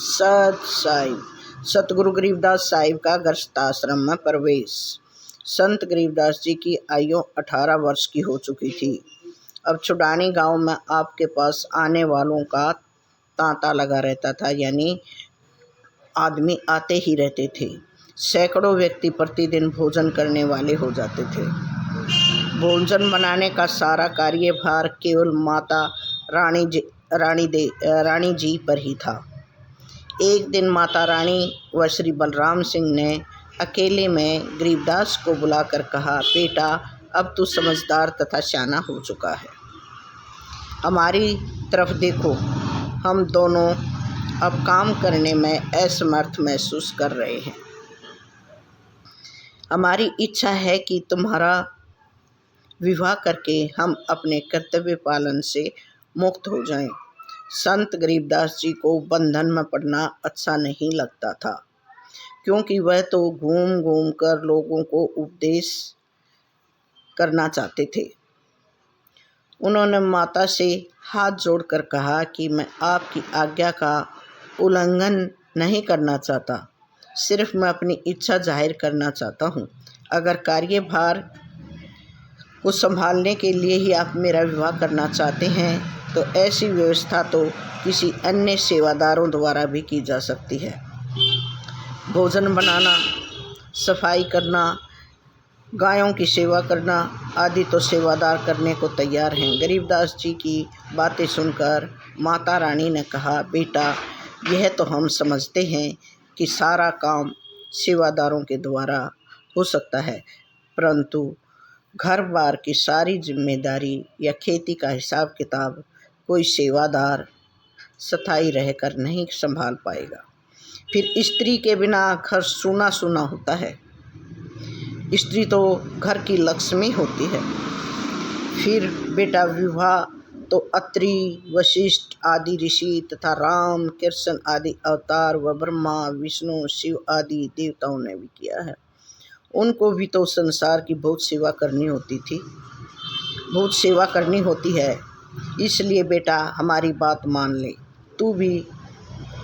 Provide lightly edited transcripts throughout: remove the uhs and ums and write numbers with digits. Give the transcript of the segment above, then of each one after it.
सत साहिब। सतगुरु गरीबदास साहिब का गृहस्थाश्रम में प्रवेश। संत गरीबदास जी की आयु 18 वर्ष की हो चुकी थी। अब छुडानी गांव में आपके पास आने वालों का तांता लगा रहता था, यानी आदमी आते ही रहते थे। सैकड़ों व्यक्ति प्रतिदिन भोजन करने वाले हो जाते थे। भोजन बनाने का सारा कार्यभार केवल माता रानी जी पर ही था। एक दिन माता रानी व श्री बलराम सिंह ने अकेले में गरीबदास को बुलाकर कहा, बेटा, अब तू समझदार तथा शाना हो चुका है। हमारी तरफ देखो, हम दोनों अब काम करने में असमर्थ महसूस कर रहे हैं। हमारी इच्छा है कि तुम्हारा विवाह करके हम अपने कर्तव्य पालन से मुक्त हो जाएं। संत गरीबदास जी को बंधन में पड़ना अच्छा नहीं लगता था, क्योंकि वह तो घूम घूम कर लोगों को उपदेश करना चाहते थे। उन्होंने माता से हाथ जोड़कर कहा कि मैं आपकी आज्ञा का उल्लंघन नहीं करना चाहता, सिर्फ मैं अपनी इच्छा जाहिर करना चाहता हूँ। अगर कार्यभार को संभालने के लिए ही आप मेरा विवाह करना चाहते हैं तो ऐसी व्यवस्था तो किसी अन्य सेवादारों द्वारा भी की जा सकती है। भोजन बनाना, सफाई करना, गायों की सेवा करना आदि तो सेवादार करने को तैयार हैं। गरीबदास जी की बातें सुनकर माता रानी ने कहा, बेटा, यह तो हम समझते हैं कि सारा काम सेवादारों के द्वारा हो सकता है, परंतु घर बार की सारी जिम्मेदारी या खेती का हिसाब किताब कोई सेवादार स्थायी रहकर नहीं संभाल पाएगा। फिर स्त्री के बिना घर सूना सूना होता है। स्त्री तो घर की लक्ष्मी होती है। फिर बेटा, विवाह तो अत्रि, वशिष्ठ आदि ऋषि तथा राम, कृष्ण आदि अवतार व ब्रह्मा, विष्णु, शिव आदि देवताओं ने भी किया है। उनको भी तो संसार की बहुत सेवा करनी होती है। इसलिए बेटा, हमारी बात मान ले। तू भी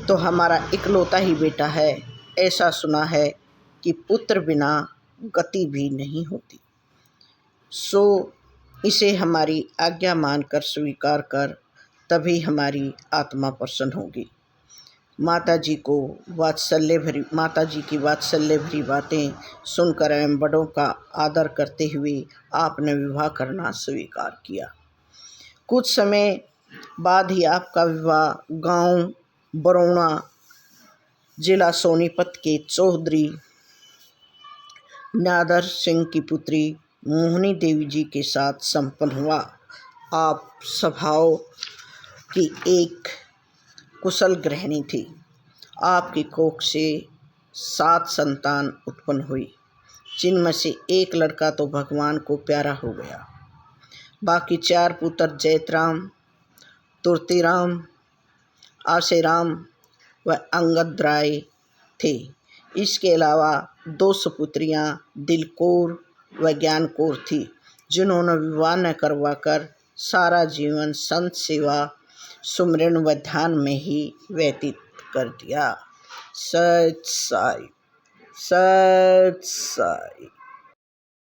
तो हमारा इकलौता ही बेटा है। ऐसा सुना है कि पुत्र बिना गति भी नहीं होती। सो इसे हमारी आज्ञा मानकर स्वीकार कर, तभी हमारी आत्मा प्रसन्न होगी। माता जी की वात्सल्य भरी बातें सुनकर एवं बड़ों का आदर करते हुए आपने विवाह करना स्वीकार किया। कुछ समय बाद ही आपका विवाह गांव बरौना, जिला सोनीपत के चौधरी नादर सिंह की पुत्री मोहनी देवी जी के साथ संपन्न हुआ। आप स्वभाव की एक कुशल गृहिणी थी। आपकी कोख से 7 संतान उत्पन्न हुई, जिनमें से एक लड़का तो भगवान को प्यारा हो गया। बाकी 4 पुत्र जैतराम, तुर्तीराम, आसेराम व अंगद राय थे। इसके अलावा 2 सुपुत्रियाँ दिलकौर व ज्ञानकौर थी, जिन्होंने विवाह न करवाकर सारा जीवन संत सेवा, सुमिरन व ध्यान में ही व्यतीत कर दिया। सत साई।